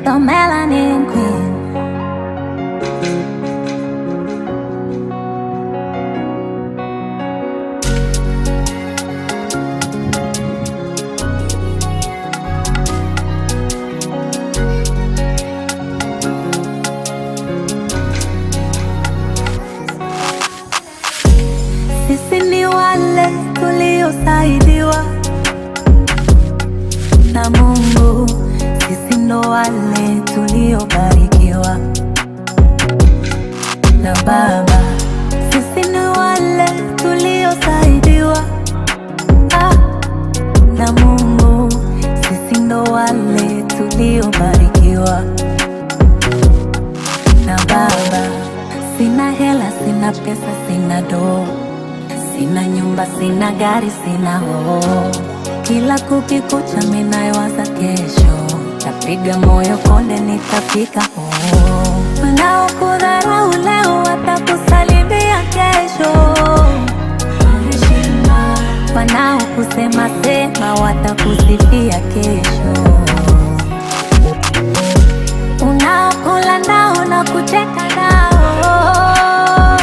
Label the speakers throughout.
Speaker 1: the melanin queen. Sisi ni wale tuliosaidiwa na Mungu, sisi ndo wale tuliobarikiwa na Baba, sisi ni wale tuliosaidiwa na Mungu, sisi ndo wale tuliobarikiwa na Baba. Sina hela, sina pesa, sina doo, sina nyumba, sina gari, sina hoo. Kila kukikucha minawaza kesho, tapiga moyo konde nitafika hoo. Wanaokudharau leo watakusalimia kesho, wanaokusema sema watakusifia kesho. Unaokula nao na kucheka nao,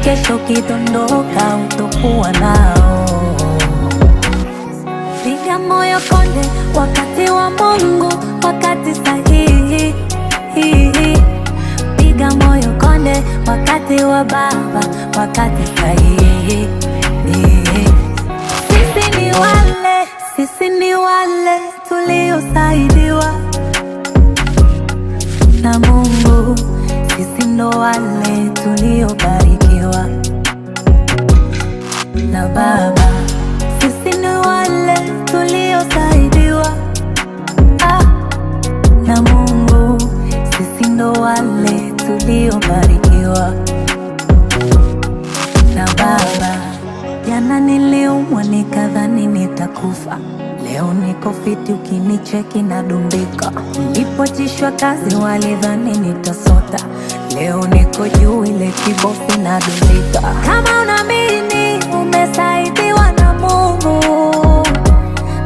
Speaker 1: kesho kidondoka utakuwa nao. Piga moyo konde, wakati wa Mungu, wakati sahihi. Piga moyo konde, wakati wa Baba, wakati sahihi. Sisi ni wale tuliosaidiwa na Mungu, sisi ndo wale tuliobarikiwa na Baba, sisi ni wale tuliosaidiwa na Mungu, sisi ndo wale tuliobarikiwa na Baba. Jana niliumwa nikadhani nitakufa, leo niko fiti, ukinicheki nadumbika. Nilipojishwa kazi walidhani nitasota, leo niko juu ile kibosi nadumbika. Kama unaamini umesaidiwa na Mungu,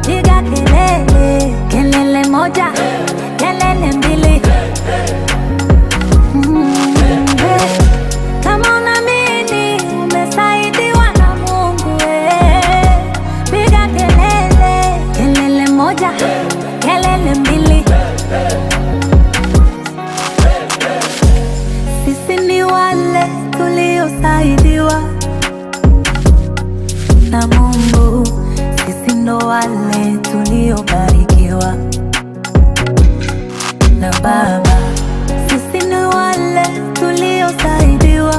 Speaker 1: piga kelele, kelele moja, kelele mbili. Kama unaamini umesaidiwa na Mungu, piga kelele, kelele moja, kelele mbili. Sisi ni wale tuliosaidiwa na Mungu, sisi ndo wale tuliobarikiwa na Baba, sisi ni wale tuliosaidiwa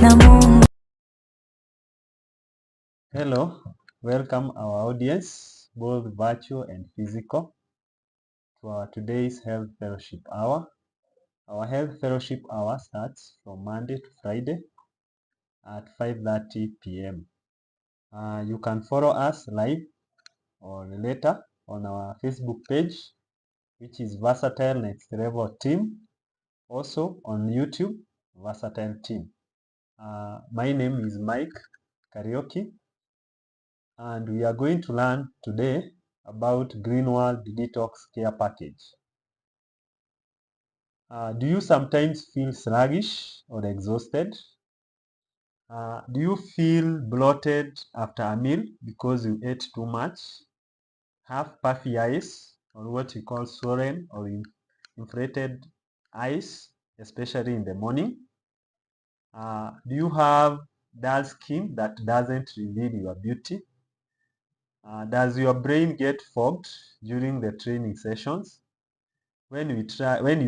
Speaker 1: na Mungu.
Speaker 2: Hello, welcome our audience, both virtual and physical, to our today's Health Fellowship Hour. Our Health Fellowship Hour starts from Monday to Friday at 5:30 p.m. You can follow us live or later on our Facebook page, which is Versatile Next Level Team. Also on YouTube, Versatile Team. My name is Mike Karaoke, and we are going to learn today about Greenworld Detox Care Package. Do you sometimes feel sluggish or exhausted? Do you feel bloated after a meal because you ate too much? Have puffy eyes, or what we call swollen or inflated eyes, especially in the morning? Do you have dull skin that doesn't reveal your beauty? Does your brain get fogged during the training sessions? When you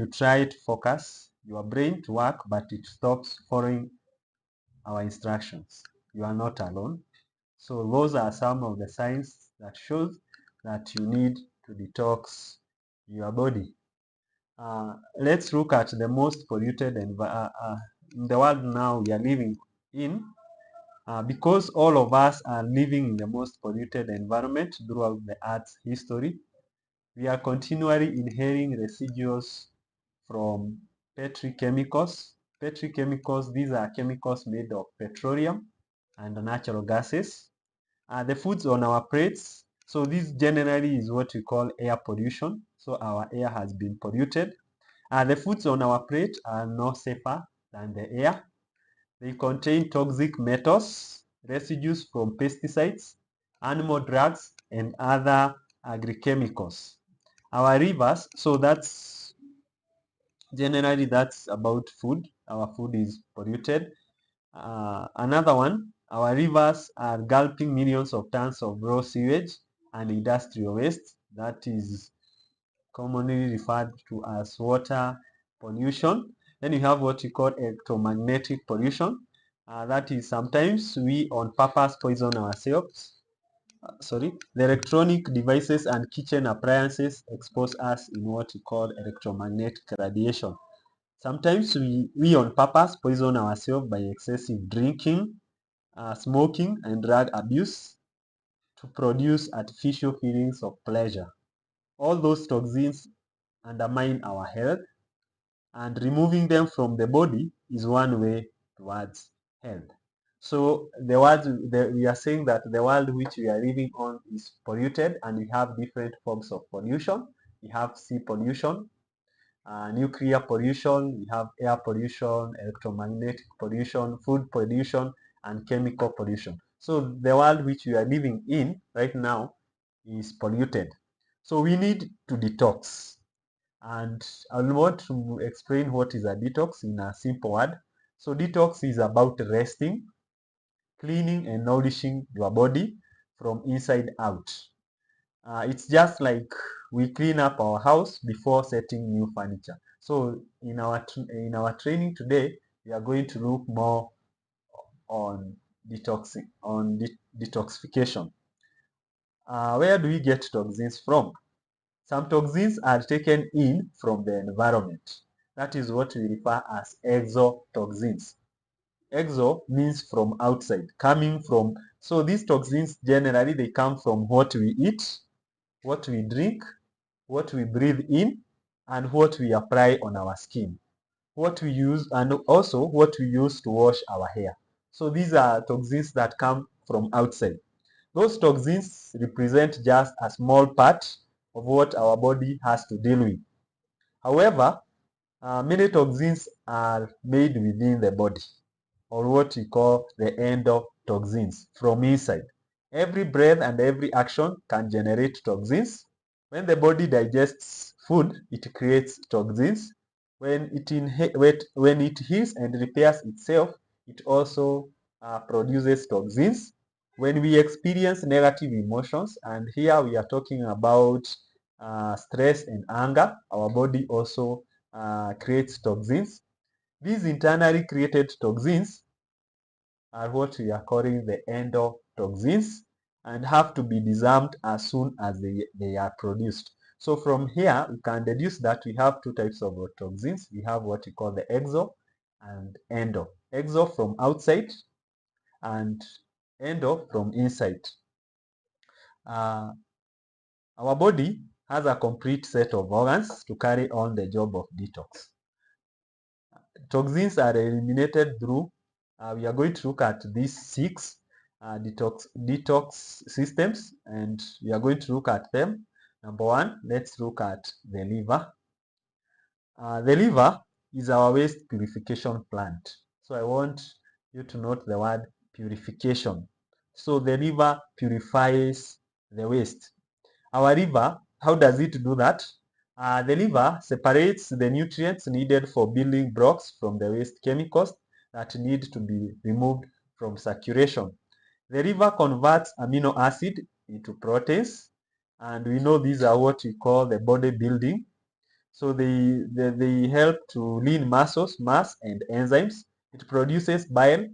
Speaker 2: try to focus your brain to work, but it stops following our instructions, you are not alone. So those are some of the signs that shows that you need to detox your body. Let's look at the most polluted in the world now we are living in. Because all of us are living in the most polluted environment throughout the Earth's history, we are continually inhaling residues from petrochemicals. Petrochemicals, these are chemicals made of petroleum and natural gases. The foods on our plates So this generally is what we call air pollution. So our air has been polluted. The foods on our plate are no safer than the air. They contain toxic metals, residues from pesticides, animal drugs, and other agrichemicals. Our rivers, so that's about food. Our food is polluted. Another one, our rivers are gulping millions of tons of raw sewage and industrial waste. That is commonly referred to as water pollution. Then you have what we call electromagnetic pollution. That is sometimes we on purpose poison ourselves. The electronic devices and kitchen appliances expose us in what we call electromagnetic radiation. Sometimes we on purpose poison ourselves by excessive drinking, smoking, and drug abuse to produce artificial feelings of pleasure. All those toxins undermine our health, and removing them from the body is one way towards health. So we are saying that the world which we are living on is polluted, and we have different forms of pollution. We have sea pollution, nuclear pollution, we have air pollution, electromagnetic pollution, food pollution, and chemical pollution. So the world which we are living in right now is polluted. So we need to detox. And I want to explain what is a detox in a simple word. So detox is about resting, cleaning, and nourishing your body from inside out. It's just like we clean up our house before setting new furniture. So in our training today, we are going to look more on detoxification. Where do we get toxins from? Some toxins are taken in from the environment. That is what we refer as exotoxins. Exo means from outside, coming from. So these toxins generally they come from what we eat, what we drink, what we breathe in, and what we apply on our skin, what we use, and also what we use to wash our hair. So these are toxins that come from outside. Those toxins represent just a small part of what our body has to deal with. However, many toxins are made within the body, or what we call the endotoxins from inside. Every breath and every action can generate toxins. When the body digests food, it creates toxins. When it heals and repairs itself, it also produces toxins. When we experience negative emotions, and here we are talking about stress and anger, our body also creates toxins. These internally created toxins are what we are calling the endotoxins and have to be disarmed as soon as they are produced. So from here, we can deduce that we have two types of toxins. We have what we call the exo and endo. Exo from outside and endo from inside. Our body has a complete set of organs to carry on the job of detox. Toxins are eliminated through, we are going to look at these six detox systems, and we are going to look at them. Number one, let's look at the liver. The liver is our waste purification plant. So I want you to note the word purification. So the liver purifies the waste. Our liver, how does it do that? The liver separates the nutrients needed for building blocks from the waste chemicals that need to be removed from circulation. The liver converts amino acid into proteins, and we know these are what we call the bodybuilding. So they help to lean muscles, mass, and enzymes. It produces bile.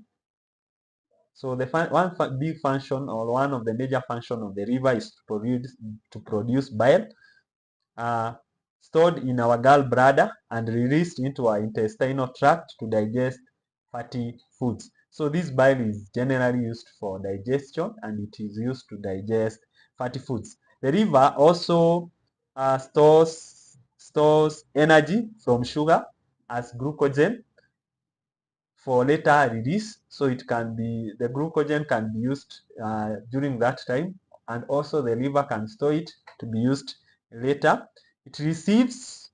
Speaker 2: So big function, or one of the major function of the liver, is to produce bile, stored in our gallbladder and released into our intestinal tract to digest fatty foods. So this bile is generally used for digestion, and it is used to digest fatty foods. The liver also stores energy from sugar as glucogen for later release. So the glucogen can be used during that time and also the liver can store it to be used later. It receives,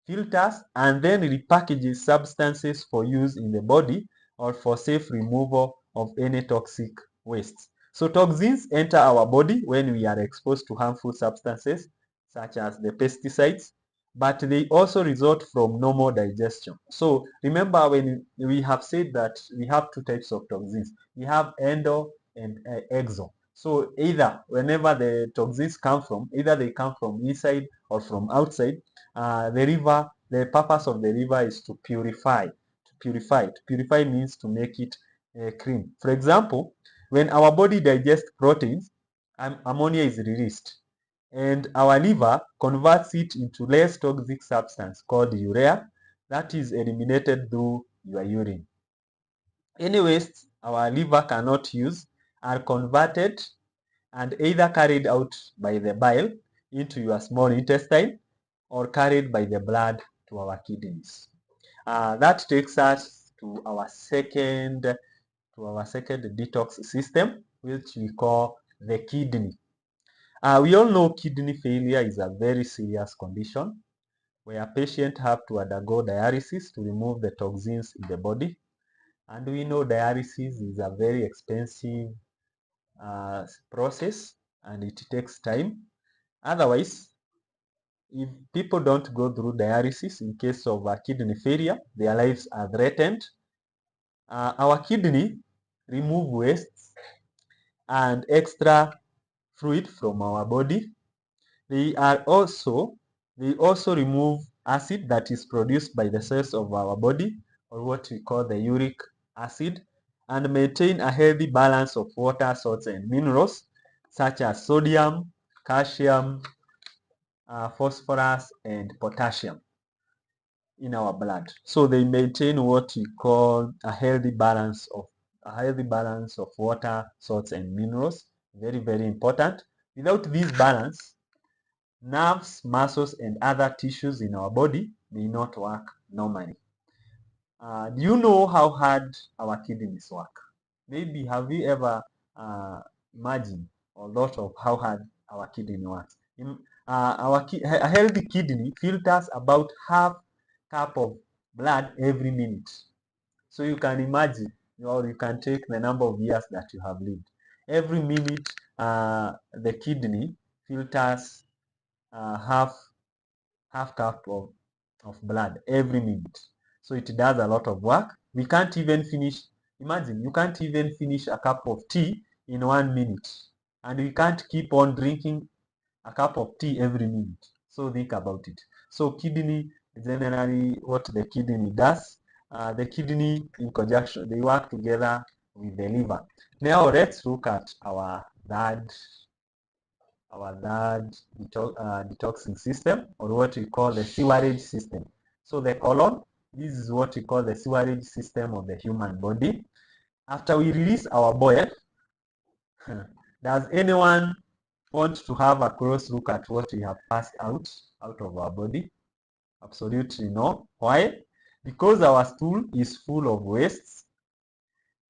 Speaker 2: filters, and then repackages substances for use in the body or for safe removal of any toxic wastes. So toxins enter our body when we are exposed to harmful substances such as the pesticides, but they also result from normal digestion. So remember, when we have said that we have two types of toxins, we have endo and exo. So either whenever the toxins come from, either they come from inside or from outside. The purpose of the river is to purify. To purify means to make it clean. For example, when our body digests proteins, ammonia is released, and our liver converts it into less toxic substance called urea that is eliminated through your urine. Any wastes our liver cannot use are converted and either carried out by the bile into your small intestine or carried by the blood to our kidneys. That takes us to our second detox system, which we call the kidney. We all know kidney failure is a very serious condition where patients have to undergo dialysis to remove the toxins in the body. And we know dialysis is a very expensive process and it takes time. Otherwise, if people don't go through dialysis in case of kidney failure, their lives are threatened. Our kidney remove wastes and extra fluid from our body. They are also they also remove acid that is produced by the cells of our body, or what we call the uric acid, and maintain a healthy balance of water, salts, and minerals such as sodium, calcium, phosphorus, and potassium in our blood. So they maintain what we call a healthy balance of water, salts, and minerals. Very, very important. Without this balance, nerves, muscles, and other tissues in our body may not work normally. Do you know how hard our kidneys work? Maybe have you ever imagined or thought of how hard our kidney works? A healthy kidney filters about half cup of blood every minute. So you can imagine, or you can take the number of years that you have lived. Every minute, the kidney filters half cup of blood every minute. So it does a lot of work. We can't even finish, imagine, you can't even finish a cup of tea in 1 minute. And we can't keep on drinking a cup of tea every minute. So think about it. So kidney, generally what the kidney does, the kidney in conjunction, they work together with the liver. Now let's look at our third detoxing system, or what we call the sewerage system. So the colon, this is what we call the sewerage system of the human body. After we release our bile, does anyone want to have a close look at what we have passed out of our body? Absolutely no. Why? Because our stool is full of wastes,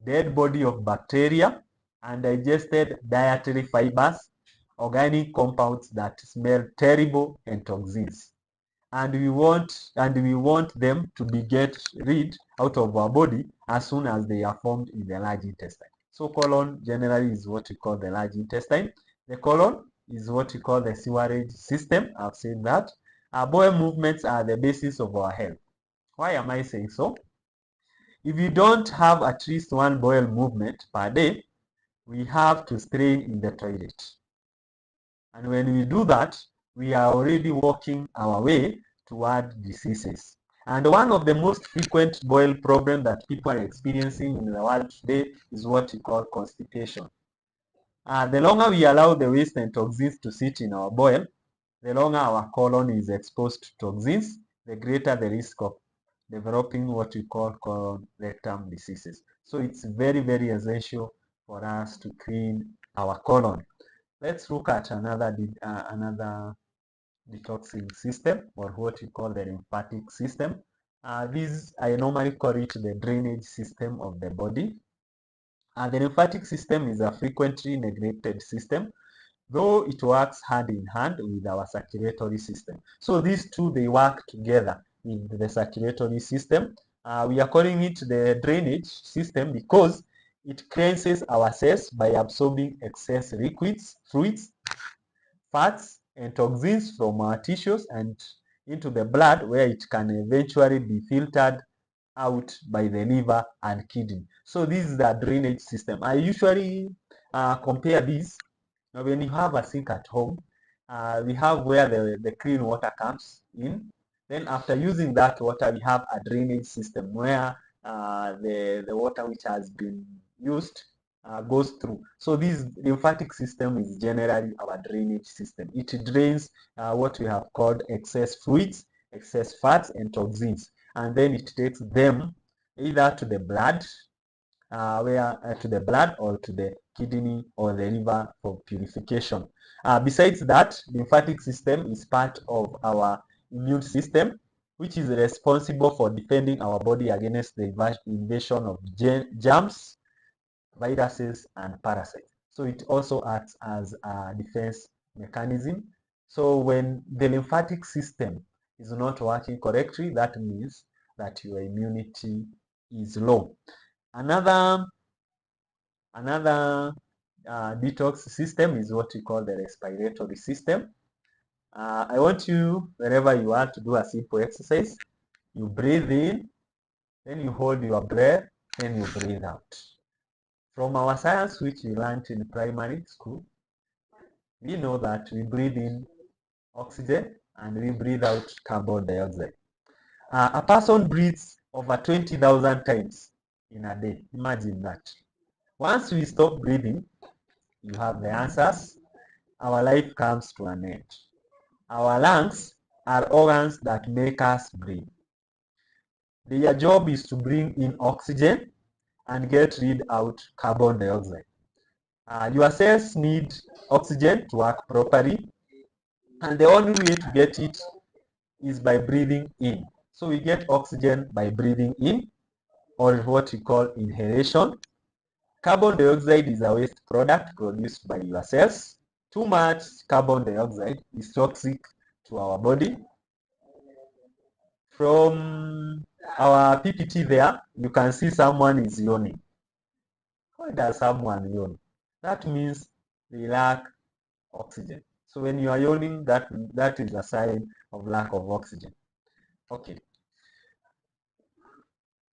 Speaker 2: dead body of bacteria, undigested dietary fibers, organic compounds that smell terrible, and toxins. And we want them to be get rid out of our body as soon as they are formed in the large intestine. So colon generally is what we call the large intestine. The colon is what we call the sewerage system. I've said that. Our bowel movements are the basis of our health. Why am I saying so? If you don't have at least one bowel movement per day, we have to strain in the toilet. And when we do that, we are already walking our way toward diseases. And one of the most frequent bowel problems that people are experiencing in the world today is what we call constipation. The longer we allow the waste and toxins to sit in our bowel, the longer our colon is exposed to toxins, the greater the risk of developing what we call colon rectum diseases. So it's very, very essential for us to clean our colon. Let's look at another detoxing system, or what we call the lymphatic system. This, I normally call it the drainage system of the body. The lymphatic system is a frequently neglected system. though it works hand in hand with our circulatory system. So these two, they work together with the circulatory system. We are calling it the drainage system because it cleanses our cells by absorbing excess liquids, fluids, fats, and toxins from our tissues and into the blood, where it can eventually be filtered out by the liver and kidney. So this is the drainage system. I usually compare this. Now, when you have a sink at home, we have where the clean water comes in. Then after using that water, we have a drainage system where the water which has been used goes through. So this lymphatic system is generally our drainage system. It drains what we have called excess fluids, excess fats, and toxins, and then it takes them either to the blood, to the blood or to the kidney or the liver for purification. Besides that, the lymphatic system is part of our immune system, which is responsible for defending our body against the invasion of germs, viruses, and parasites. So it also acts as a defense mechanism. So when the lymphatic system is not working correctly, that means that your immunity is low. Another detox system is what we call the respiratory system. I want you, wherever you are, to do a simple exercise. You breathe in, then you hold your breath, then you breathe out. From our science, which we learned in primary school, we know that we breathe in oxygen and we breathe out carbon dioxide. A person breathes over 20,000 times in a day. Imagine that. Once we stop breathing, you have the answers. Our life comes to an end. Our lungs are organs that make us breathe. Their job is to bring in oxygen and get rid out carbon dioxide. Your cells need oxygen to work properly, and the only way to get it is by breathing in. So we get oxygen by breathing in, or what we call inhalation. Carbon dioxide is a waste product produced by your cells. Too much carbon dioxide is toxic to our body. From our PPT there, you can see someone is yawning. Why does someone yawn? That means they lack oxygen. So when you are yawning, that is a sign of lack of oxygen. Okay.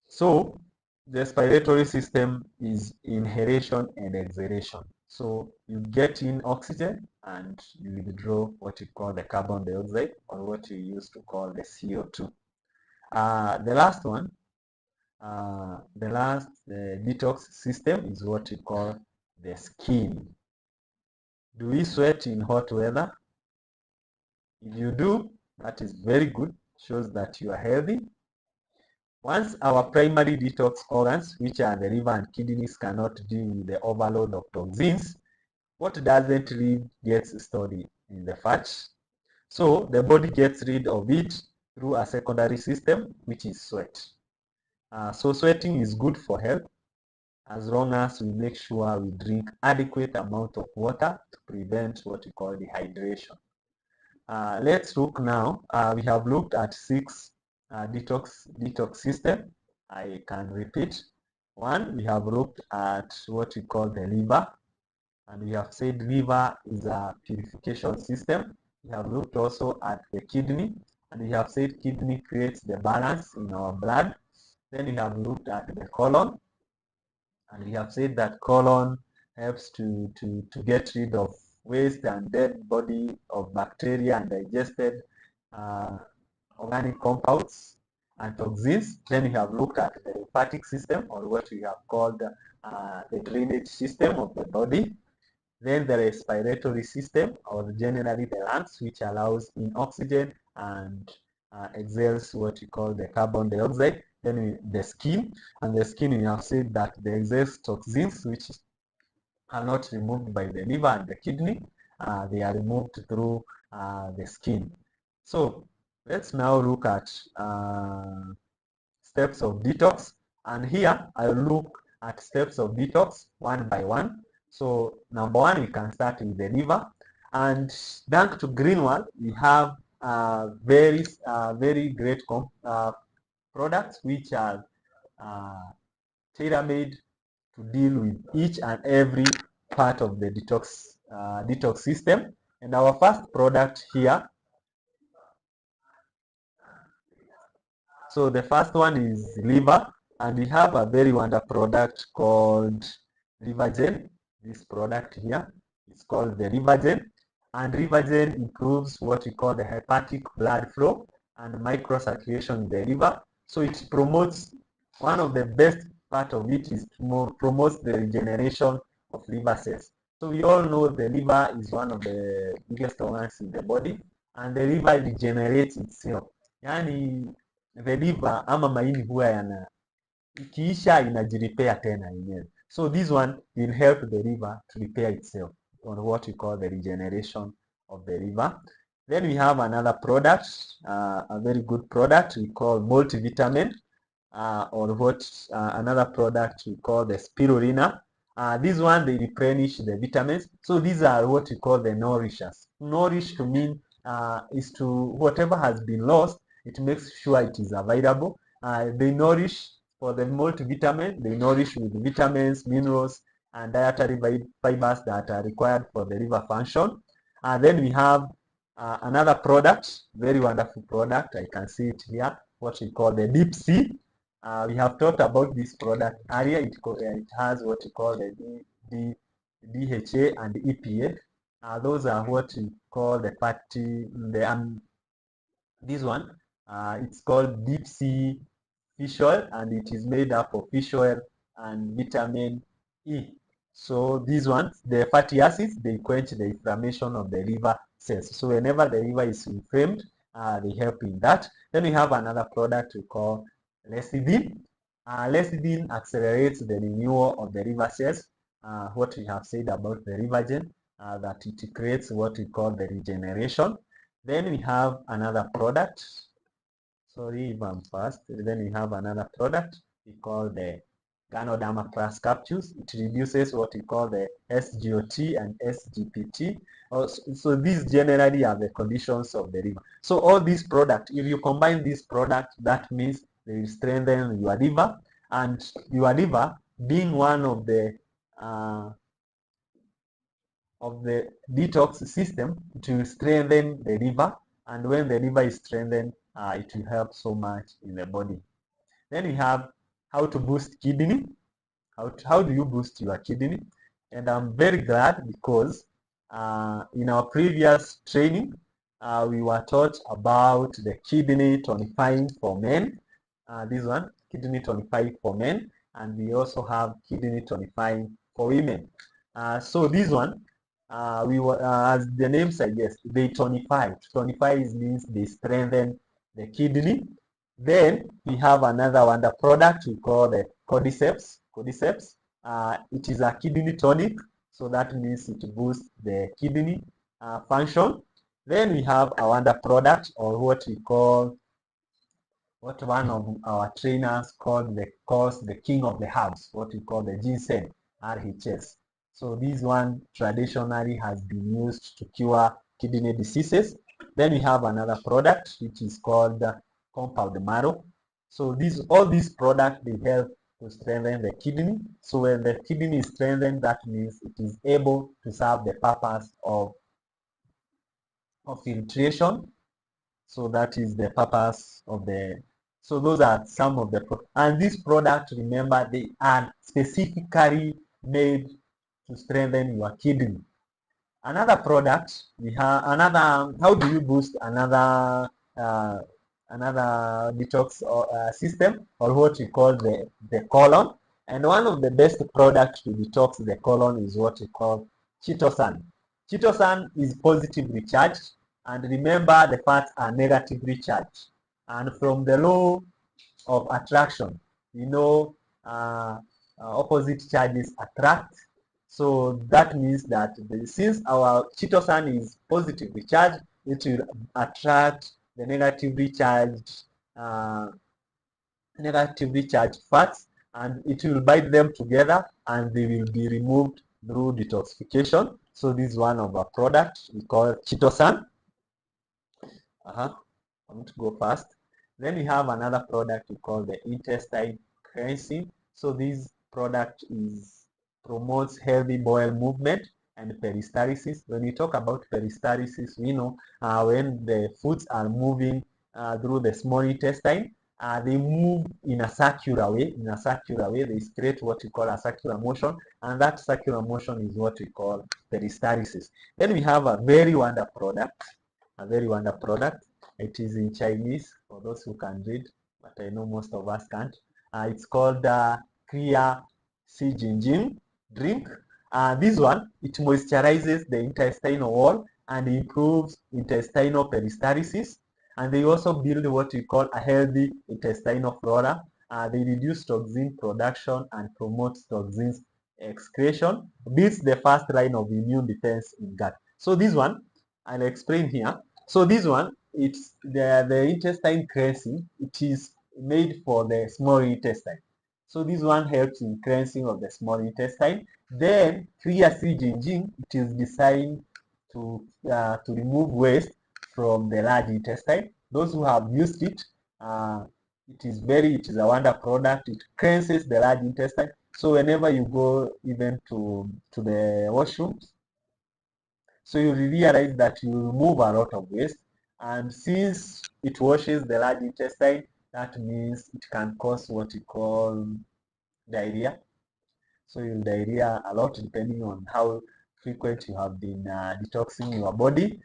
Speaker 2: So the respiratory system is inhalation and exhalation. So you get in oxygen and you withdraw what you call the carbon dioxide, or what you used to call the CO2. The last one, the detox system is what we call the skin. Do we sweat in hot weather? If you do, that is very good, shows that you are healthy. Once our primary detox organs, which are the liver and kidneys, cannot deal with the overload of toxins, what doesn't leave gets stored in the fat. So the body gets rid of it through a secondary system, which is sweat. So sweating is good for health as long as we make sure we drink adequate amount of water to prevent what we call dehydration. Let's look now. We have looked at 6 detox system. I can repeat. One, we have looked at what we call the liver, and we have said liver is a purification system. We have looked also at the kidney, and we have said kidney creates the balance in our blood. Then we have looked at the colon, and we have said that colon helps to get rid of waste and dead body of bacteria and digested organic compounds and toxins. Then we have looked at the lymphatic system, or what we have called the drainage system of the body. Then the respiratory system, or generally the lungs, which allows in oxygen and exhales what we call the carbon dioxide. Then the skin, and the skin, we have said that the excess toxins, which are not removed by the liver and the kidney, they are removed through the skin. So let's now look at steps of detox, and here I'll look at steps of detox one by one. So number one, we can start with the liver. And thanks to greenwood, we have very great products which are tailor-made to deal with each and every part of the detox system. And our first product here, so the first one is liver, and we have a very wonderful product called Livergen. This product here is called the Livergen, and Livergen improves what we call the hepatic blood flow and microcirculation in the liver. So it promotes, one of the best part of it is promotes the regeneration of liver cells. So we all know the liver is one of the biggest organs in the body, and the liver regenerates itself. Yani the liver ama maini huwa ikiisha inajiripea tena yenyewe. So this one will help the liver to repair itself on what we call the regeneration of the liver. Then we have another product, a very good product we call multivitamin, or another product we call the spirulina. This one, they replenish the vitamins. So these are what we call the nourishers. Nourish to mean is to whatever has been lost, it makes sure it is available. They nourish for the multivitamin, they nourish with vitamins, minerals, and dietary fibers that are required for the liver function. Then we have another product, very wonderful product. I can see it here, what we call the deep sea. We have talked about this product earlier. It has what we call the DHA and EPA. Those are what we call the fatty, this one, it's called deep sea fish oil, and it is made up of fish oil and vitamin E. So these ones, the fatty acids, they quench the inflammation of the liver cells. So whenever the liver is inflamed, they help in that. Then we have another product we call lecithin. Lecithin accelerates the renewal of the liver cells. What we have said about the Livergen, that it creates what we call the regeneration. Then we have another product. Sorry if I'm fast. Then we have another product we call the Ganoderma Plus capsules. It reduces what we call the SGOT and SGPT. So these generally are the conditions of the liver. So all these products, if you combine these products, that means they will strengthen your liver, and your liver being one of the detox system, it will strengthen the liver, and when the liver is strengthened, it will help so much in the body. Then we have how to boost kidney. How do you boost your kidney? And I'm very glad because in our previous training, we were taught about the kidney tonifying for men. This one, kidney tonifying for men, and we also have kidney tonifying for women. So this one, as the name suggests, they tonify. Tonify means they strengthen the kidney. Then we have another one, the product we call the cordyceps. Cordyceps. It is a kidney tonic, so that means it boosts the kidney function. Then we have a wonder product, or what one of our trainers calls the king of the herbs, what we call the ginseng, RHS. So this one traditionally has been used to cure kidney diseases. Then we have another product which is called compound marrow. So all these products, they help to strengthen the kidney. So when the kidney is strengthened, that means it is able to serve the purpose of filtration. So that is the purpose of so those are some of the and these products, remember, they are specifically made to strengthen your kidney. Another product, we have how do you boost another detox system, or what we call the colon. And one of the best products to detox the colon is what we call chitosan. Chitosan is positively charged, and remember, the fats are negatively charged. And from the law of attraction, opposite charges attract. So that means that since our chitosan is positively charged, it will attract the negatively charged fats, and it will bind them together, and they will be removed through detoxification. So this is one of our product we call chitosan. I'm going to go fast. Then we have another product we call the intestine cleansing. So this product is promotes healthy bowel movement and peristalsis. When we talk about peristalsis, we know when the foods are moving through the small intestine, they move in a circular way. In a circular way, they create what we call a circular motion, and that circular motion is what we call peristalsis. Then we have a very wonderful product. A very wonderful product. It is in Chinese for those who can read, but I know most of us can't. It's called Clear Si Jinjing drink. This one, it moisturizes the intestinal wall and improves intestinal peristalsis. And they also build what we call a healthy intestinal flora. They reduce toxin production and promote toxins excretion, builds the first line of immune defense in gut. So this one, I'll explain here. So this one, it's the intestine cleansing. It is made for the small intestine. So this one helps in cleansing of the small intestine. Then clear sea Jinjing, it is designed to remove waste from the large intestine. Those who have used it, it is a wonder product. It cleanses the large intestine. So whenever you go even to the washrooms, so you realize that you remove a lot of waste, and since it washes the large intestine, that means it can cause what you call diarrhea. So you'll diarrhea a lot depending on how frequent you have been detoxing your body.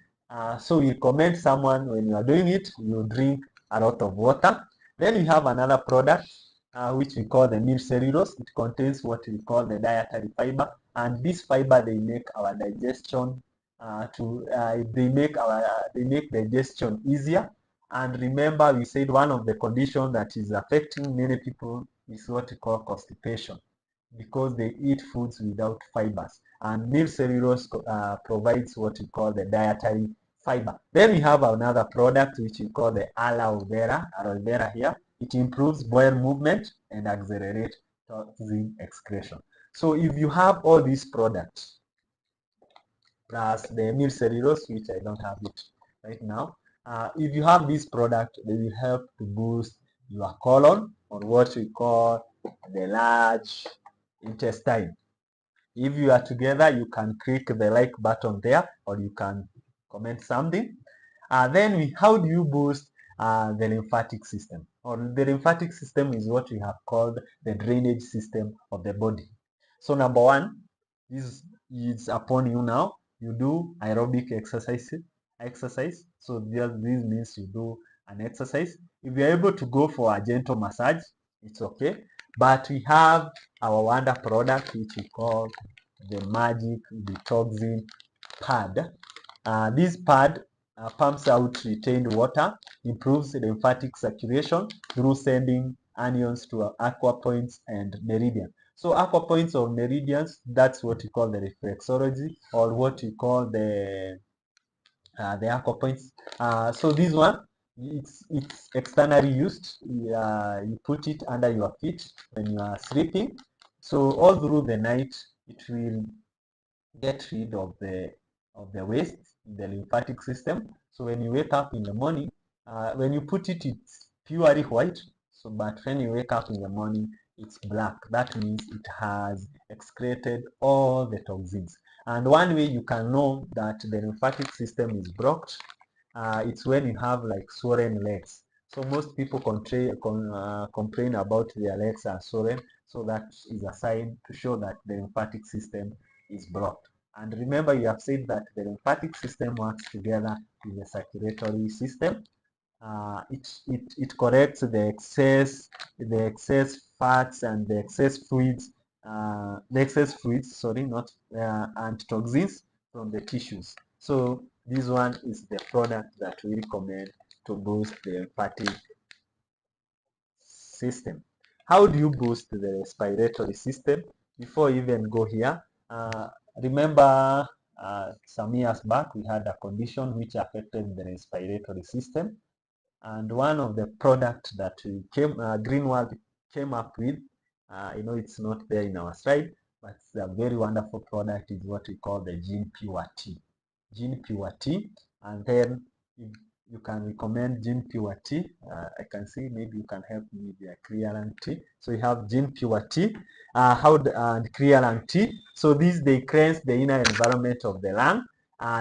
Speaker 2: So we recommend someone when you are doing it, you drink a lot of water. Then we have another product which we call the meal cellulose. It contains what we call the dietary fiber, and this fiber they make our digestion they make digestion easier. And remember, we said one of the conditions that is affecting many people is what we call constipation, because they eat foods without fibers. And meal cellulose provides what we call the dietary fiber. Then we have another product which we call the aloe vera here. It improves bowel movement and accelerates toxin excretion. So if you have all these products, plus the meal cellulose, which I don't have it right now, if you have this product, they will help to boost your colon, or what we call the large intestine. If you are together, you can click the like button there, or you can comment something. How do you boost the lymphatic system? Or the lymphatic system is what we have called the drainage system of the body. So number one, this is upon you now. You do aerobic exercise. So this means you do an exercise. If you're able to go for a gentle massage, it's okay. But we have our wonder product which we call the magic detoxing pad. This pad pumps out retained water, improves lymphatic circulation through sending anions to aqua points and meridian. So aqua points or meridians, that's what we call the reflexology, or what we call the aqua points. So this one, it's externally used. You put it under your feet when you are sleeping. So all through the night, it will get rid of the waste in the lymphatic system. So when you wake up in the morning, when you put it, it's purely white. So but when you wake up in the morning, it's black. That means it has excreted all the toxins. And one way you can know that the lymphatic system is blocked, it's when you have like swollen legs. So most people complain about their legs are swollen. So that is a sign to show that the lymphatic system is blocked. And remember, you have said that the lymphatic system works together with the circulatory system. It corrects the excess fats and the excess fluids, sorry, not and toxins from the tissues. So this one is the product that we recommend to boost the lymphatic system. How do you boost the respiratory system? Before you even go here, remember some years back we had a condition which affected the respiratory system, and one of the products that Greenworld came up with, I know it's not there in our slide, but it's a very wonderful product, is what we call the Gene Pure Tea. Gene Pure Tea. And then you can recommend Gene Pure Tea. I can see maybe you can help me with the Clear Lung Tea. So you have Gene Pure Tea, and Clear Lung Tea. So these, they cleanse the inner environment of the lung.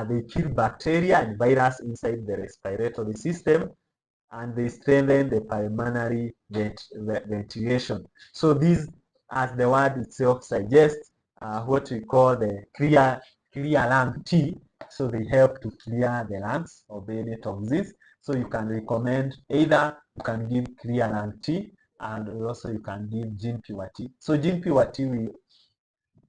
Speaker 2: They kill bacteria and virus inside the respiratory system, and they strengthen the pulmonary ventilation. So these, as the word itself suggests, what we call the clear lung tea. So they help to clear the lungs of any toxins. So you can recommend, either you can give clear lung tea, and also you can give Gene Pure Tea. So Gene Pure Tea we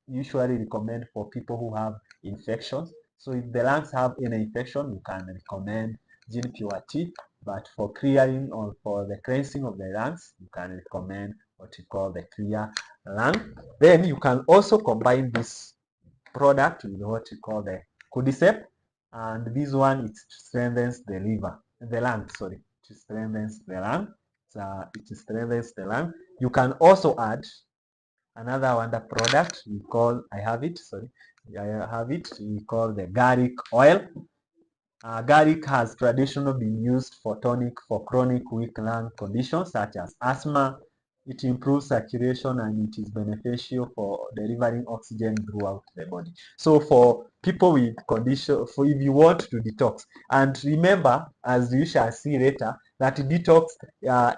Speaker 2: usually recommend for people who have infections. So if the lungs have any infection, you can recommend Gene Pure Tea. But for clearing or for the cleansing of the lungs, you can recommend what we call the Clear Lung. Then you can also combine this product with what we call the Cordyceps, and this one, it strengthens the lung. Sorry, it strengthens the lung. It strengthens the lung. You can also add another wonder product we call, I have it, we call the garlic oil. Garlic has traditionally been used for tonic for chronic weak lung conditions such as asthma. It improves circulation and it is beneficial for delivering oxygen throughout the body. So for people with condition, for if you want to detox, and remember, as you shall see later, that detox,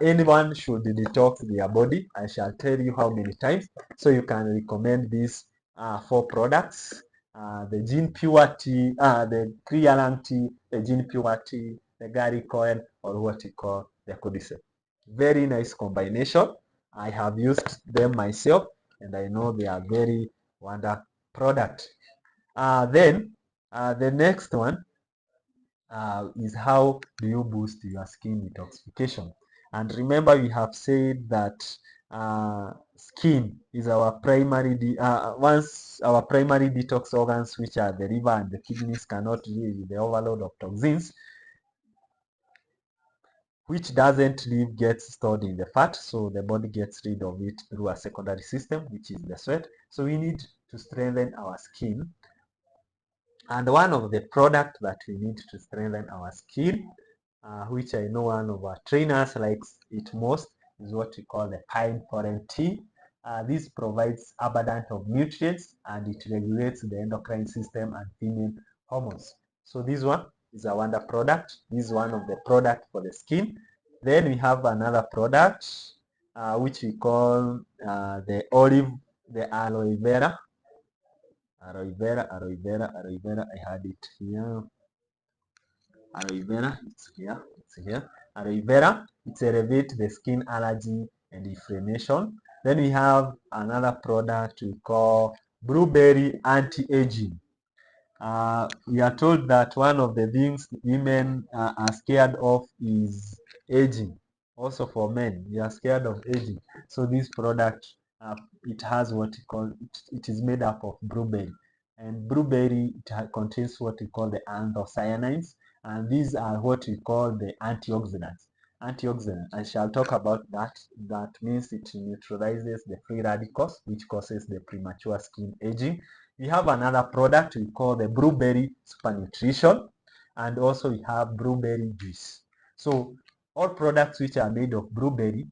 Speaker 2: anyone should detox their body. I shall tell you how many times. So you can recommend these 4 products. The Gene Pure Tea, the Clear Lung Tea, the Gene Pure Tea, the garlic oil, or what we call the Cordyceps. Very nice combination. I have used them myself, and I know they are very wonderful product. Then the next one is how do you boost your skin detoxification. And remember, we have said that skin is our once our primary detox organs, which are the liver and the kidneys, cannot deal with the overload of toxins, which doesn't leave, gets stored in the fat, so the body gets rid of it through a secondary system, which is the sweat. So we need to strengthen our skin, and one of the products that we need to strengthen our skin, which I know one of our trainers likes it most, is what we call the pine pollen tea. This provides abundance of nutrients and it regulates the endocrine system and female hormones. So this one is a wonder product. This is one of the products for the skin. Then we have another product which we call the aloe vera. Aloe vera. I had it here. Aloe vera, it's here. Aloe vera, it elevates the skin allergy and inflammation. Then we have another product we call blueberry anti-aging. We are told that one of the things women are scared of is aging. Also for men, we are scared of aging. So this product, it has what we call, it is made up of blueberry. And blueberry, it contains what we call the anthocyanins. And these are what we call the antioxidants. I shall talk about that. That means it neutralizes the free radicals, which causes the premature skin aging. We have another product we call the blueberry super nutrition, and also we have blueberry juice. So all products which are made of blueberry,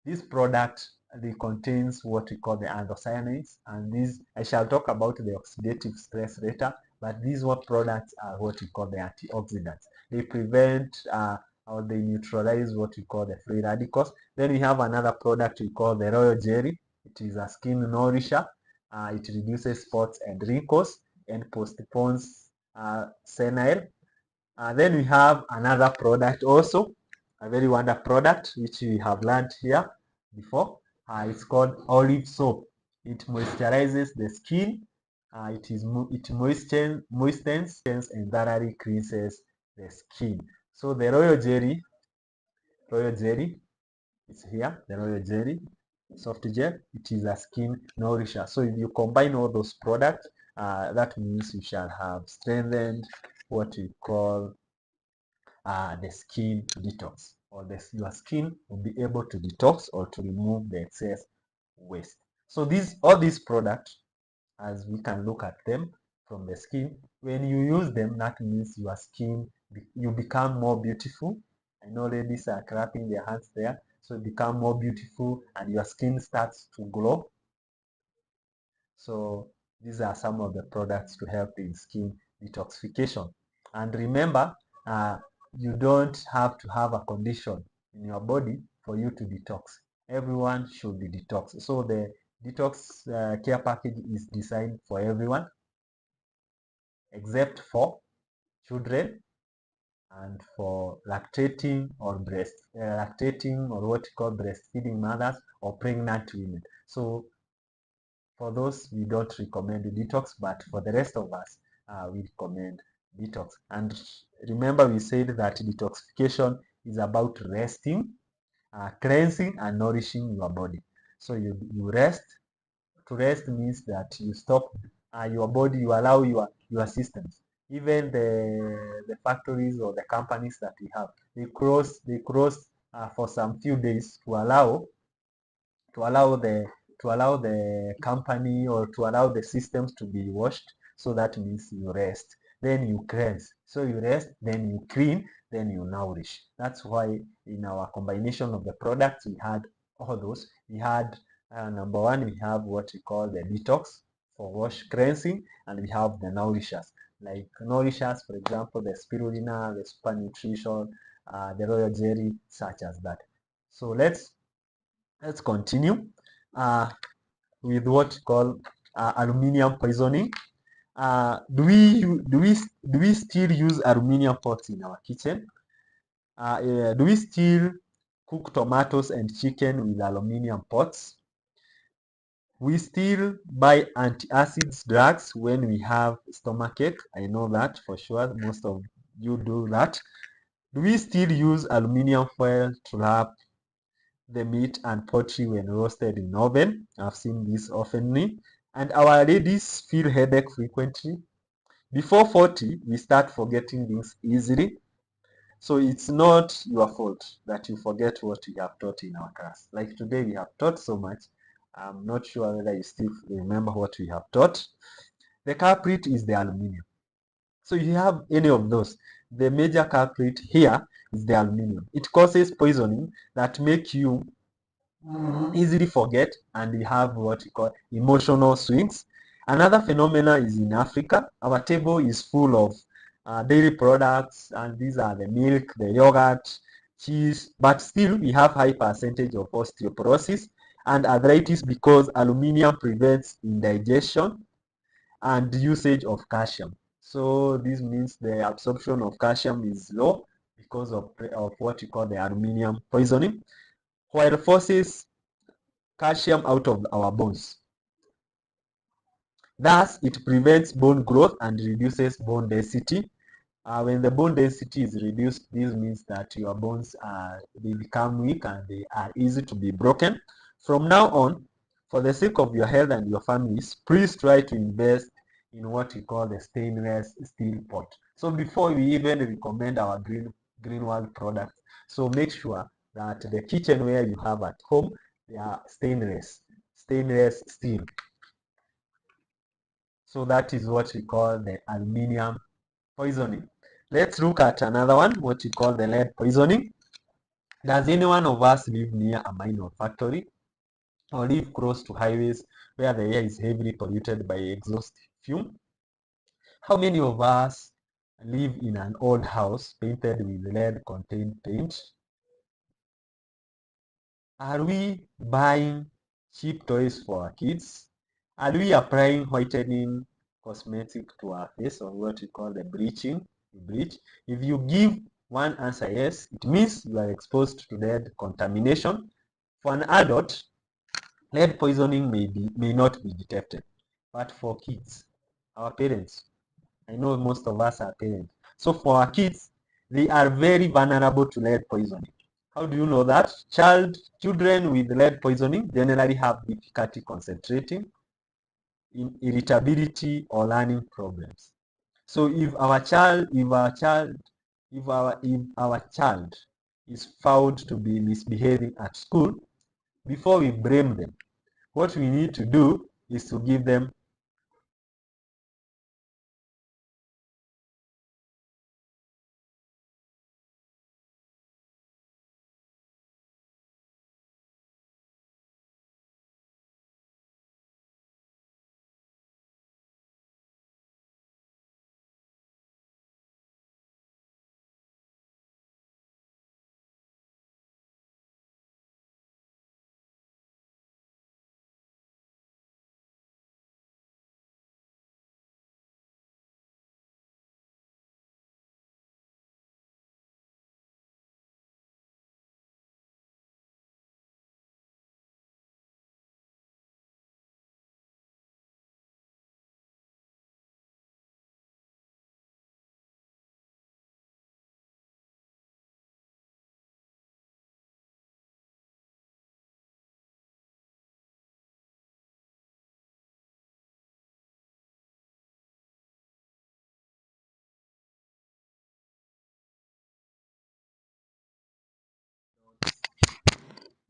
Speaker 2: this product, they contains what we call the anthocyanins, and these, I shall talk about the oxidative stress later, but these what products are what we call the antioxidants. They prevent or they neutralize what we call the free radicals. Then we have another product we call the royal jelly. It is a skin nourisher. It reduces spots and wrinkles and postpones senile. Then we have another product also, a very wonderful product which we have learned here before. It's called olive soap. It moisturizes the skin. It moistens and thoroughly cleanses the skin. So the royal jelly is here. The royal jelly soft gel, it is a skin nourisher. So if you combine all those products, that means you shall have strengthened what we call the skin detox, or your skin will be able to detox or to remove the excess waste. So all these products, as we can look at them from the skin. When you use them, that means your skin, you become more beautiful. I know ladies are clapping their hands there. So you become more beautiful and your skin starts to glow. So these are some of the products to help in skin detoxification. And remember, you don't have to have a condition in your body for you to detox. Everyone should be detox. So the detox care package is designed for everyone except for children and for lactating or what you call breastfeeding mothers or pregnant women. So for those, we don't recommend detox, but for the rest of us, we recommend detox. And remember, we said that detoxification is about resting, cleansing, and nourishing your body. So you rest. To rest means that you stop your body, you allow your systems. Even the factories or the companies that we have, they cross for some few days to allow the to allow the company or to allow the systems to be washed. So that means you rest, then you cleanse. So you rest, then you clean, then you nourish. That's why in our combination of the products we had all those. We had number one, we have what we call the detox for wash cleansing, and we have the nourishers. Like nourishers, for example, the spirulina, the super nutrition, the royal jelly, such as that. So let's continue with what we call aluminium poisoning. Do we still use aluminium pots in our kitchen? Do we still cook tomatoes and chicken with aluminium pots? We still buy antacids drugs when we have stomachache. I know that for sure. Most of you do that. Do we still use aluminium foil to wrap the meat and poultry when roasted in oven? I've seen this oftenly. And our ladies feel headache frequently. Before 40, we start forgetting things easily. So it's not your fault that you forget what we have taught in our class. Like today, we have taught so much. I'm not sure whether you still remember what we have taught. The culprit is the aluminium. So if you have any of those, the major culprit here is the aluminium. It causes poisoning that make you easily forget, and we have what we call emotional swings. Another phenomena is in Africa. Our table is full of dairy products, and these are the milk, the yogurt, cheese, but still we have high percentage of osteoporosis and arthritis because aluminium prevents indigestion and usage of calcium. So this means the absorption of calcium is low because of what we call the aluminium poisoning, while forces calcium out of our bones. Thus, it prevents bone growth and reduces bone density. When the bone density is reduced, this means that your bones they become weak and they are easy to be broken. From now on, for the sake of your health and your families, please try to invest in what we call the stainless steel pot. So before we even recommend our green world products, so make sure that the kitchenware you have at home, they are stainless steel. So that is what we call the aluminium poisoning. Let's look at another one, what we call the lead poisoning. Does any one of us live near a mine or factory or live close to highways where the air is heavily polluted by exhaust fume? How many of us live in an old house painted with lead-contained paint? Are we buying cheap toys for our kids? Are we applying whitening cosmetic to our face, or what we call the bleach? If you give one answer yes, it means you are exposed to lead contamination. For an adult, lead poisoning may not be detected, but for kids, our parents, I know most of us are parents. So for our kids, they are very vulnerable to lead poisoning. How do you know that? Children with lead poisoning generally have difficulty concentrating, in irritability, or learning problems. So if our child is found to be misbehaving at school, before we blame them, what we need to do is to give them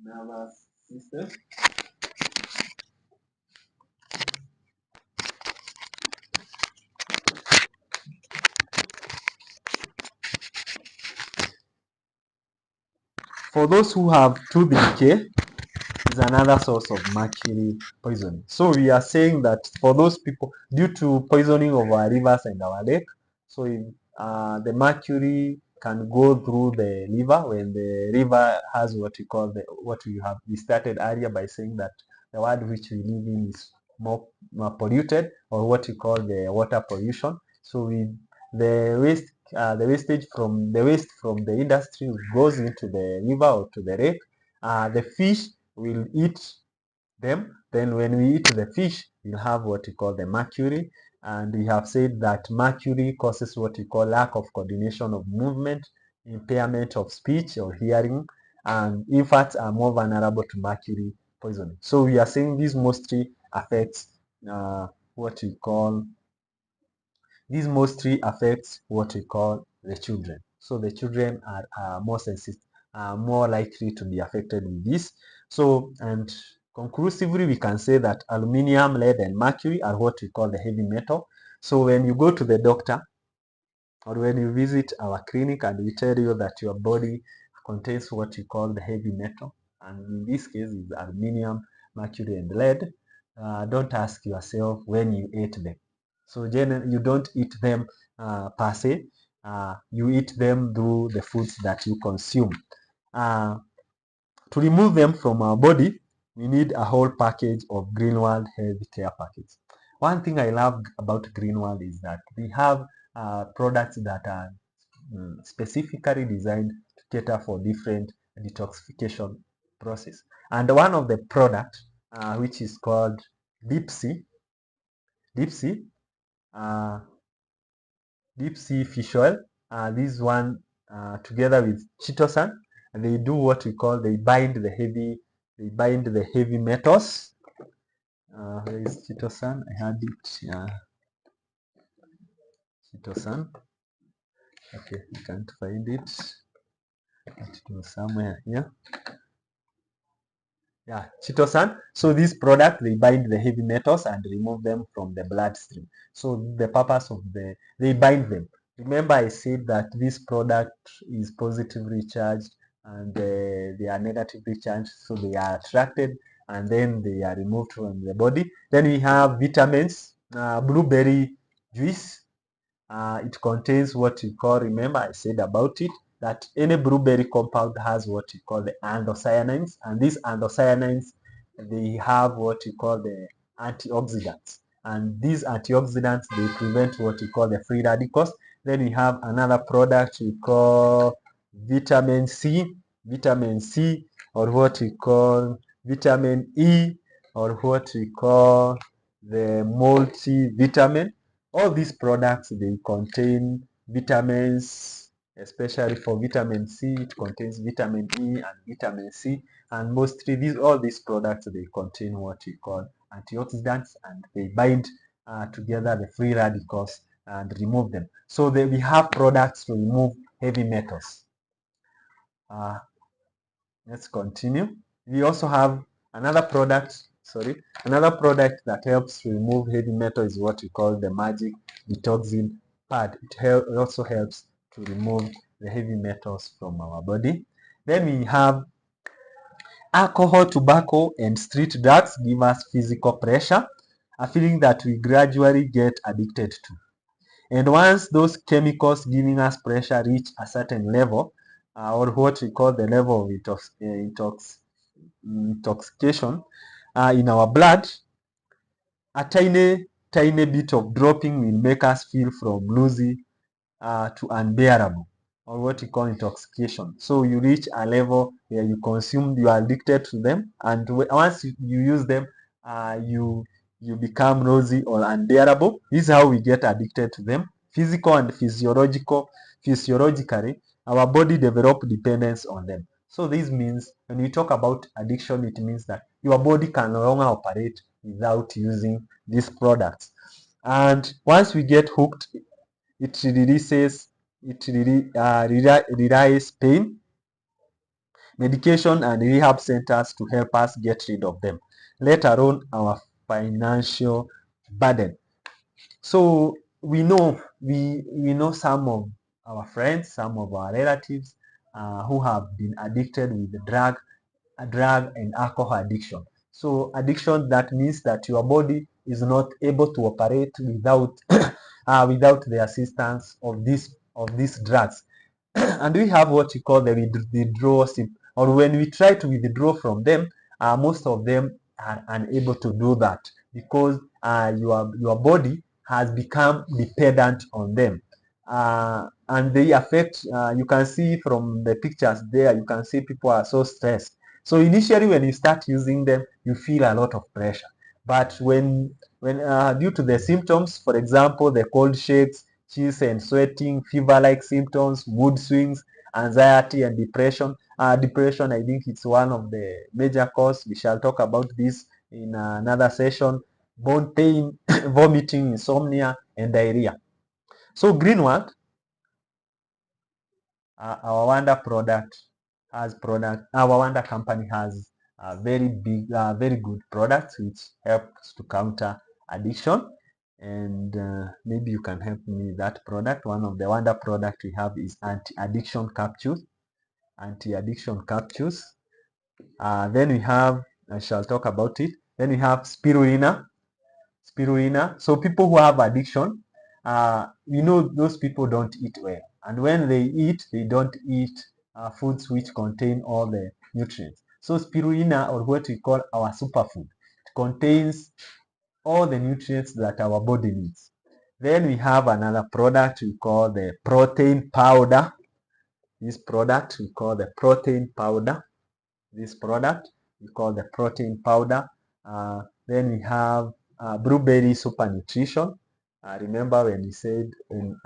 Speaker 2: nervous system. For those who have tooth decay, is another source of mercury poisoning. So we are saying that for those people, due to poisoning of our rivers and our lake, so if, the mercury can go through the liver when the river has what we call we started earlier by saying that the world which we live in is more polluted, or what we call the water pollution. So the waste the waste from the industry goes into the river or to the lake. The fish will eat them. Then when we eat the fish, we'll have what we call the mercury. And we have said that mercury causes what we call lack of coordination of movement, impairment of speech or hearing, and infants are more vulnerable to mercury poisoning. So we are saying this mostly affects what we call this mostly affects what we call the children. So the children are more sensitive, are more likely to be affected with this. So, and conclusively, we can say that aluminium, lead, and mercury are what we call the heavy metal. So when you go to the doctor or when you visit our clinic and we tell you that your body contains what we call the heavy metal, and in this case is aluminium, mercury, and lead, don't ask yourself when you ate them. So you don't eat them per se. You eat them through the foods that you consume. Uh, to remove them from our body, we need a whole package of Greenworld Health Care Package. One thing I love about Greenworld is that we have products that are specifically designed to cater for different detoxification process. And one of the products, which is called Deep Sea, Deep Sea, uh, Deep Sea Fish Oil. This one, together with chitosan, they do what we call they bind the heavy metals. Where is chitosan? I had it. Chitosan. Okay, I can't find it. It was somewhere here. Yeah, chitosan. So this product, they bind the heavy metals and remove them from the bloodstream. So the purpose of they bind them. Remember I said that this product is positively charged and they are negatively charged. So they are attracted and then they are removed from the body. Then we have vitamins, blueberry juice. It contains what we call, remember I said about it, that any blueberry compound has what we call the anthocyanins, and these anthocyanins, they have what we call the antioxidants, and these antioxidants, they prevent what we call the free radicals. Then we have another product we call vitamin C, or what we call vitamin E, or what we call the multivitamin. All these products, they contain vitamins, especially for vitamin C, it contains vitamin E and vitamin C, and mostly all these products, they contain what we call antioxidants, and they bind together the free radicals and remove them. So we have products to remove heavy metals. Uh, let's continue. We also have another product, another product that helps to remove heavy metal is what we call the magic detoxin pad. It also helps to remove the heavy metals from our body. Then we have alcohol, tobacco, and street drugs give us physical pressure, a feeling that we gradually get addicted to. And once those chemicals giving us pressure reach a certain level, or what we call the level of intoxication in our blood, a tiny bit of dropping will make us feel from losing to unbearable, or what we call intoxication. So you reach a level where you are addicted to them, and once you use them, you become rosy or unbearable. This is how we get addicted to them. Physical and physiologically, our body develop dependence on them. So this means when we talk about addiction, it means that your body can no longer operate without using these products. And once we get hooked, it releases pain, medication and rehab centers to help us get rid of them, let alone our financial burden. So we know some of our friends, some of our relatives who have been addicted with the drug and alcohol addiction. So addiction, that means that your body is not able to operate without the assistance of these drugs. And we have what we call the withdrawal symptom, or when we try to withdraw from them, most of them are unable to do that because your body has become dependent on them. And they affect, you can see from the pictures there, you can see people are so stressed. So initially when you start using them, you feel a lot of pressure. But when due to the symptoms, for example, the cold shakes, chills and sweating, fever-like symptoms, mood swings, anxiety and depression. Depression, I think it's one of the major cause. We shall talk about this in another session. Bone pain, vomiting, insomnia, and diarrhea. So Greenwork, our Wonder product our Wonder company has very good products which helps to counter addiction. And maybe you can help me with that product. One of the Wonder product we have is anti-addiction capsules. Anti-addiction capsules. Then we have, I shall talk about it. Then we have spirulina. So people who have addiction, we know those people don't eat well, and when they eat, they don't eat foods which contain all the nutrients. So spirulina, or what we call our superfood, it contains all the nutrients that our body needs. Then we have another product we call the protein powder. This product we call the protein powder. This product we call the protein powder. Then we have blueberry super nutrition. Remember when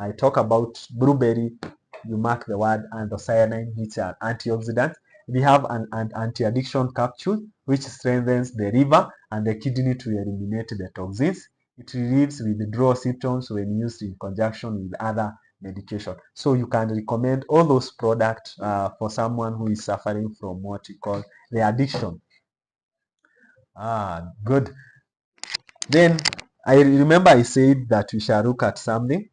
Speaker 2: I talk about blueberry, you mark the word anthocyanin, which are antioxidants. We have an anti-addiction capsule which strengthens the liver and the kidney to eliminate the toxins. It relieves withdrawal symptoms when used in conjunction with other medication. So you can recommend all those products for someone who is suffering from what we call the addiction. Good. Then I remember I said that we shall look at something,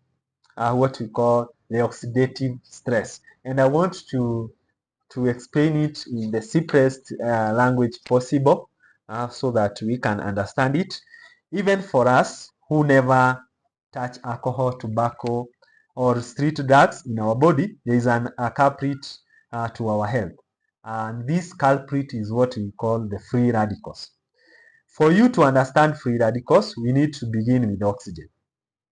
Speaker 2: what we call the oxidative stress, and I want to explain it in the simplest language possible, so that we can understand it. Even for us who never touch alcohol, tobacco, or street drugs in our body, there is a culprit to our health. And this culprit is what we call the free radicals. For you to understand free radicals, we need to begin with oxygen.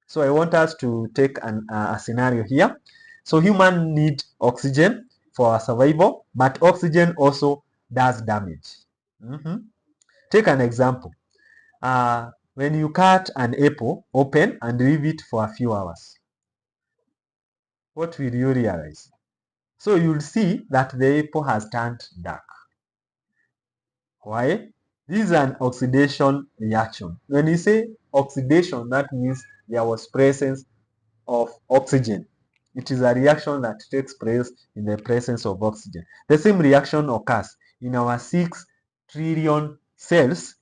Speaker 2: So I want us to take a scenario here. So humans need oxygen for our survival, but oxygen also does damage. Mhm. Take an example. When you cut an apple open and leave it for a few hours, what will you realize? So you'll see that the apple has turned dark. Why? This is an oxidation reaction. When you say oxidation, that means there was presence of oxygen. It is a reaction that takes place in the presence of oxygen. The same reaction occurs in our 6 trillion cells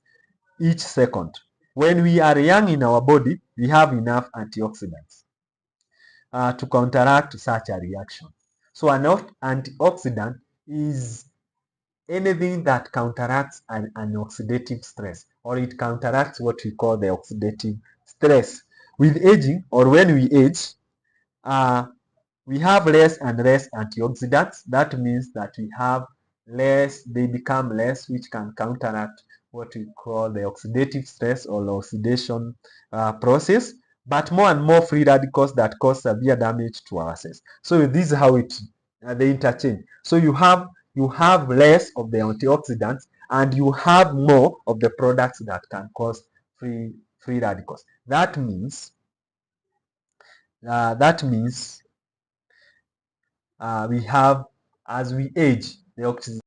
Speaker 2: each second. When we are young in our body, we have enough antioxidants to counteract such a reaction. So an antioxidant is anything that counteracts an oxidative stress, or it counteracts what we call the oxidative stress. With aging, or when we age, we have less and less antioxidants. That means that we have less, they become less, which can counteract what we call the oxidative stress or the oxidation process, but more and more free radicals that cause severe damage to our cells. So this is how they interchange. So you have less of the antioxidants and you have more of the products that can cause free radicals. That means we have, as we age, the oxygen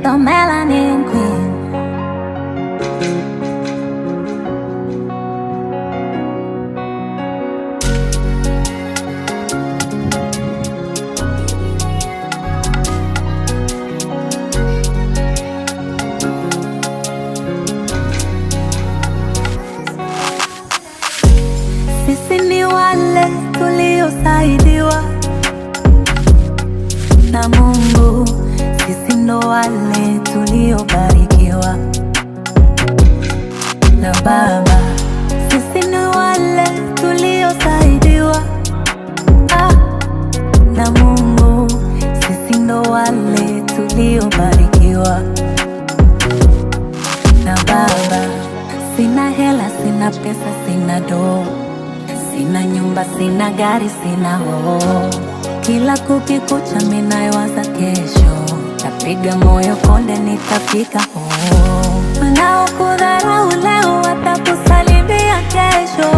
Speaker 1: the melanin queen. Sisi ni wale tuliosaidiwa na Mungu, sisi ndo wale tuliobarikiwa na Baba. Sisi ni wale tuliosaidiwa na Mungu, sisi ndo wale tuliobarikiwa na Baba. Sina hela, sina pesa, sina doo, sina nyumba, sina gari, sina hoo. Kila kukikucha minawaza kesho, napiga moyo konde nitafika hoo. Wanaokudharau leo watakusalimia kesho,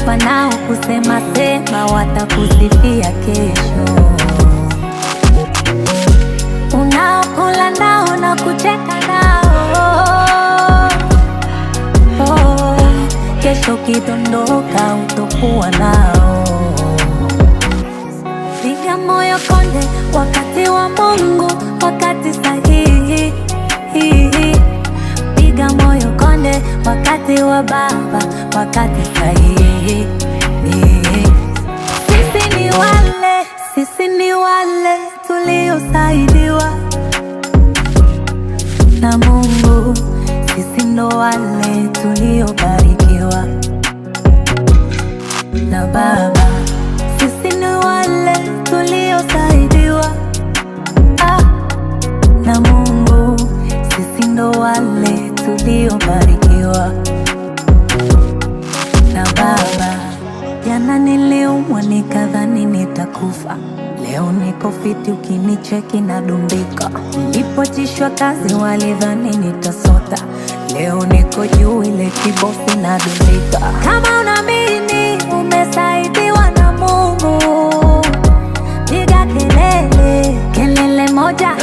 Speaker 1: wanaokusema sema watakusifia kesho. Unaokula nao na kucheka nao, kesho kidondoka utakuwa nao. Piga moyo konde, wakati wa Mungu, wakati sahihi. Piga moyo konde, wakati wa Baba, wakati sahihi. Sisi ni wale tuliosaidiwa na Mungu, sisi ndo wale tuliobarikiwa na Baba. Sisi ni wale tuliosaidiwa na Mungu, sisi ndo wale tuliobarikiwa na Baba. Jana niliumwa nikadhani nitakufa, leo niko fiti, ukinicheki nadumbika. Nilipotishwa kazi walidhani nitasota, leo niko juu ile kibosi nadumbika. Kama unaamini umesaidiwa na Mungu, piga kelele, kelele moja.